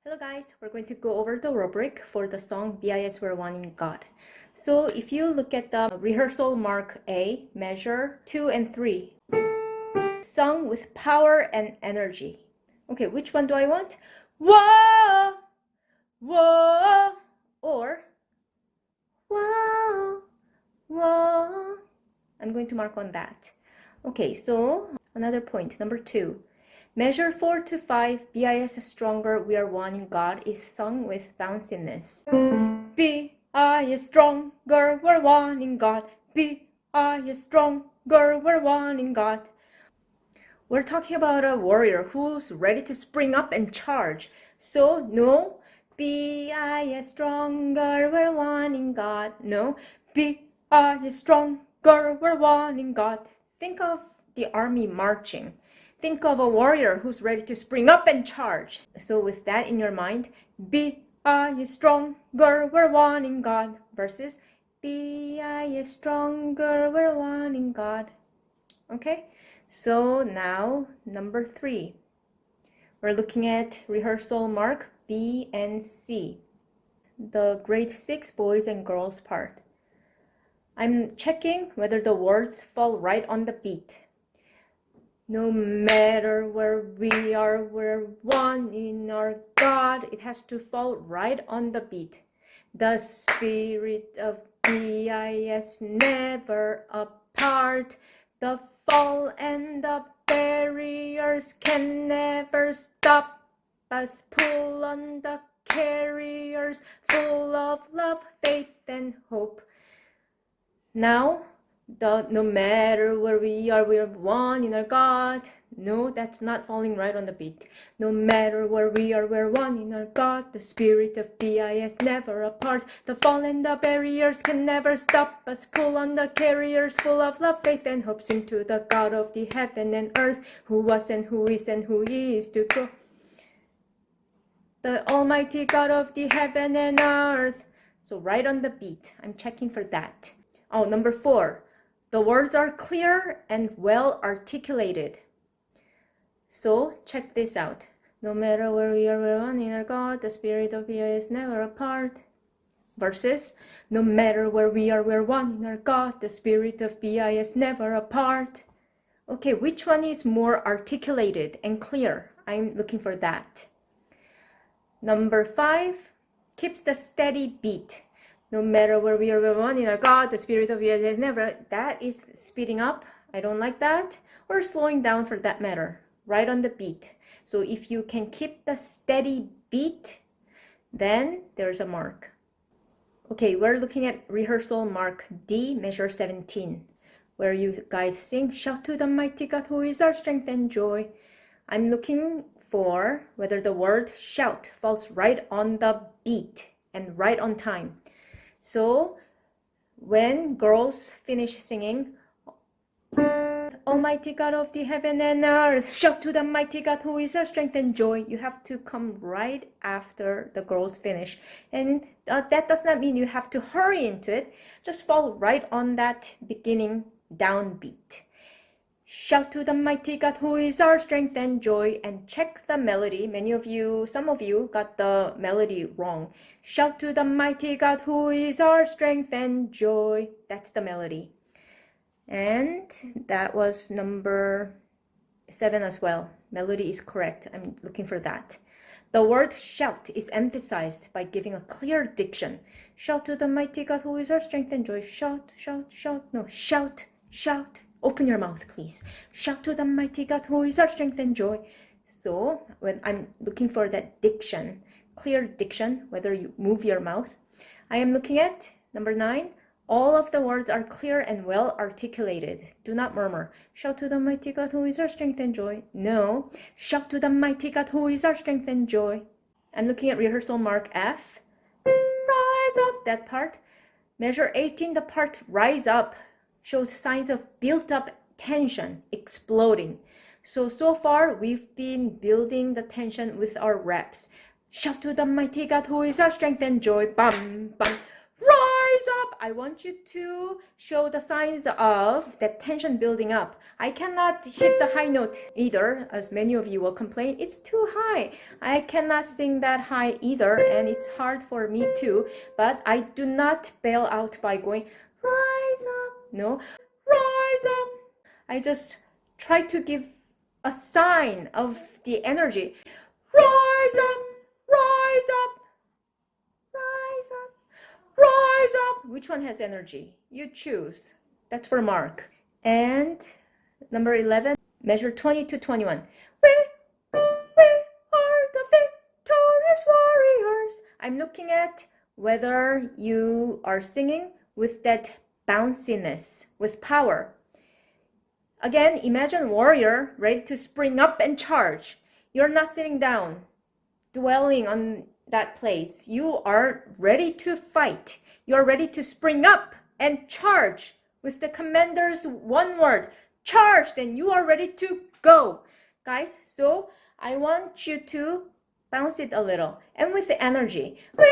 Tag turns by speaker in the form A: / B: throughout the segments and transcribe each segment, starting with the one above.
A: Hello guys, we're going to go over the rubric for the song BIS We're One in God. So if you look at the rehearsal mark A, measure 2 and 3, sung with power and energy. Okay, which one do I want? Whoa, whoa, or whoa, whoa. I'm going to mark on that. Okay, so another point, number 2. Measure 4 to 5, BIS stronger, we are one in God, is sung with bounciness. BIS stronger, we're one in God. BIS stronger, we're one in God. We're talking about a warrior who's ready to spring up and charge. So, no, BIS stronger, we're one in God. No, BIS stronger, we're one in God. Think of the army marching. Think of a warrior who's ready to spring up and charge. So with that in your mind, BIS stronger, we're one in God, versus BIS stronger, we're one in God. Okay, so now number 3. We're looking at rehearsal mark B and C, the grade 6 boys and girls part. I'm checking whether the words fall right on the beat. No matter where we are, we're one in our God. It has to fall right on the beat. The spirit of BIS never apart. The fall and the barriers can never stop us. Pull on the carriers, full of love, faith, and hope. Now, no matter where we are, we're one in our God. No, that's not falling right on the beat. No matter where we are, we're one in our God. The spirit of BIS never apart. The fall and the barriers can never stop us. Pull on the carriers, full of love, faith, and hope. Sing to the God of the heaven and earth, who was and who is to go. The Almighty God of the heaven and earth. So right on the beat. I'm checking for that. Oh, number 4. The words are clear and well articulated. So check this out. No matter where we are, we're one in our God. The spirit of BIS never apart. Versus, no matter where we are, we're one in our God. The spirit of BIS never apart. Okay, which one is more articulated and clear? I'm looking for that. Number 5, keeps the steady beat. No matter where we are, we're one in our God. The spirit of BIS never. That is speeding up. I don't like that. Or slowing down for that matter. Right on the beat. So if you can keep the steady beat, then there's a mark. Okay, we're looking at rehearsal mark D, measure 17, where you guys sing, shout to the mighty God who is our strength and joy. I'm looking for whether the word shout falls right on the beat and right on time. So when girls finish singing, Almighty God of the heaven and earth, shout to the mighty God who is our strength and joy, you have to come right after the girls finish. And that does not mean you have to hurry into it. Just fall right on that beginning downbeat. Shout to the mighty God who is our strength and joy, and check the melody. Some of you got the melody wrong. Shout to the mighty God who is our strength and joy. That's the melody. And that was number 7 as well. Melody is correct. I'm looking for that. The word shout is emphasized by giving a clear diction. Shout to the mighty God who is our strength and joy. Shout, shout, shout. No, shout, shout. Open your mouth, please. Shout to the mighty God who is our strength and joy. So when I'm looking for that diction, clear diction, whether you move your mouth, I am looking at number 9. All of the words are clear and well articulated. Do not murmur. Shout to the mighty God who is our strength and joy. No. Shout to the mighty God who is our strength and joy. I'm looking at rehearsal mark F. Rise up, that part. Measure 18, the part rise up shows signs of built up tension exploding. So far we've been building the tension with our reps. Shout to the mighty God who is our strength and joy. Bam, bam. Rise rise up. I want you to show the signs of that tension building up. I cannot hit the high note either, as many of you will complain. It's too high. I cannot sing that high either, and it's hard for me too. But I do not bail out by going, rise up. No, rise up. I just try to give a sign of the energy. Rise up, rise up, rise up, rise up. Which one has energy? You choose. That's for Mark. And number 11, measure 20 to 21. We are the victorious warriors. I'm looking at whether you are singing with that bounciness, with power. Again, imagine warrior ready to spring up and charge. You're not sitting down, dwelling on that place. You are ready to fight. You're ready to spring up and charge. With the commander's one word, charge, then you are ready to go. Guys, so I want you to bounce it a little. And with the energy, we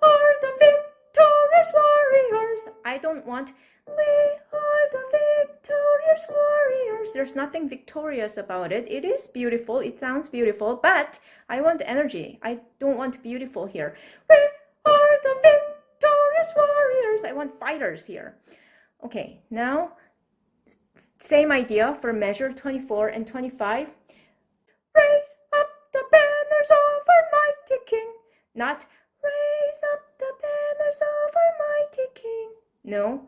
A: are the victorious warriors. I don't want, we are the victorious warriors. There's nothing victorious about it. It is beautiful. It sounds beautiful, but I want energy. I don't want beautiful here. We are the victorious warriors. I want fighters here. Okay, now same idea for measure 24 and 25. Raise up the banners of our mighty king. Not raise up the banners of our mighty king. No.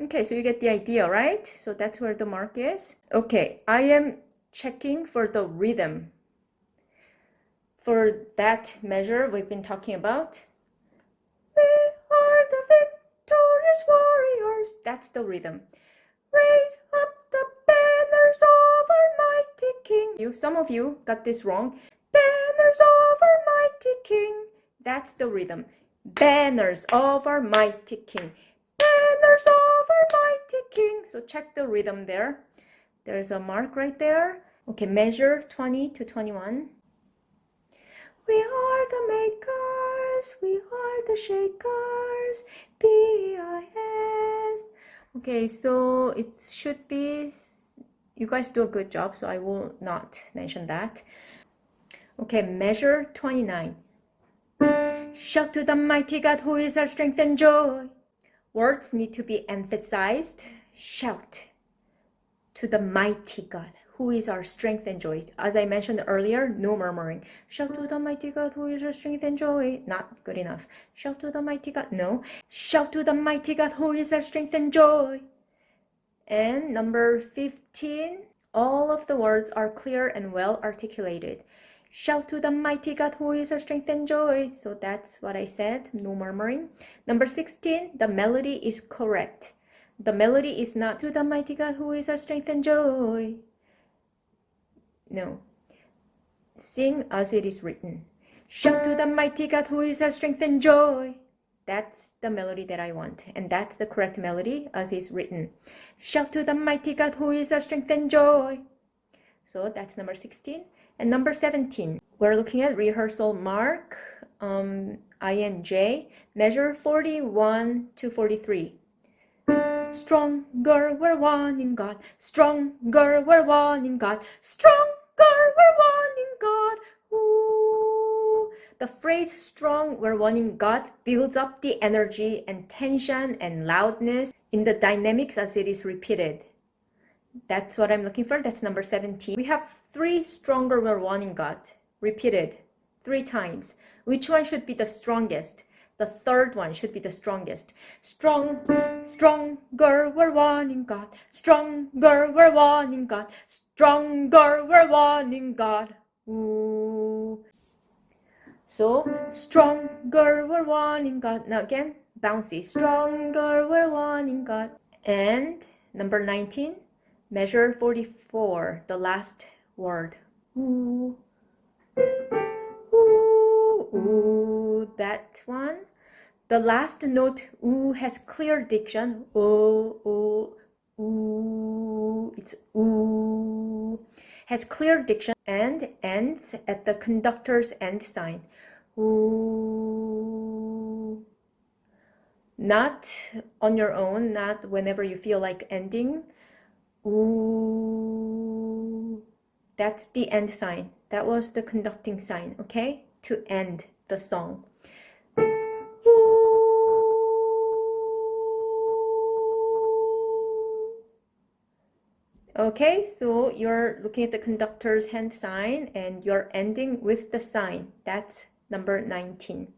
A: Okay, so you get the idea, right? So that's where the mark is. Okay, I am checking for the rhythm. For that measure we've been talking about. We are the victorious warriors. That's the rhythm. Raise up the banners of our mighty king. Some of you got this wrong. Banners of our mighty king. That's the rhythm. Banners of our mighty king. Banners of our mighty king. So check the rhythm there. There's a mark right there. Okay, measure 20 to 21. We are the makers, we are the shakers, BIS. Okay, so it should be, you guys do a good job, so I will not mention that. Okay, measure 29. Shout to the mighty God who is our strength and joy. Words need to be emphasized. Shout to the mighty God who is our strength and joy. As I mentioned earlier, no murmuring. Shout to the mighty God who is our strength and joy. Not good enough. Shout to the mighty God. No. Shout to the mighty God who is our strength and joy. And number 15, all of the words are clear and well articulated. Shout to the mighty God who is our strength and joy. So that's what I said, no murmuring. Number 16, the melody is correct. The melody is not to the mighty God who is our strength and joy. No. Sing as it is written. Shout to the mighty God who is our strength and joy. That's the melody that I want. And that's the correct melody as is written. Shout to the mighty God who is our strength and joy. So that's number 16. And number 17, we're looking at rehearsal mark, INJ, measure 41 to 43. Stronger, we're one in God. Stronger, we're one in God. Stronger, we're one in God. Ooh. The phrase strong, we're one in God builds up the energy and tension and loudness in the dynamics as it is repeated. That's what I'm looking for. That's number 17. We have 3 stronger, we're one in God repeated 3 times. Which one should be the strongest? The third one should be the strongest. Stronger, we're one in God. Stronger, we're one in God. Stronger, we're one in God. Ooh. So, stronger, we're one in God. Now again, bouncy. Stronger, we're one in God. And number 19, measure 44, the last word. Ooh. Ooh, ooh, that one. The last note, ooh, has clear diction. Oh, ooh, it's ooh. Has clear diction and ends at the conductor's end sign. Ooh. Not on your own, not whenever you feel like ending. Ooh, that's the end sign. That was the conducting sign, okay? To end the song. Okay, so you're looking at the conductor's hand sign and you're ending with the sign. That's number 19.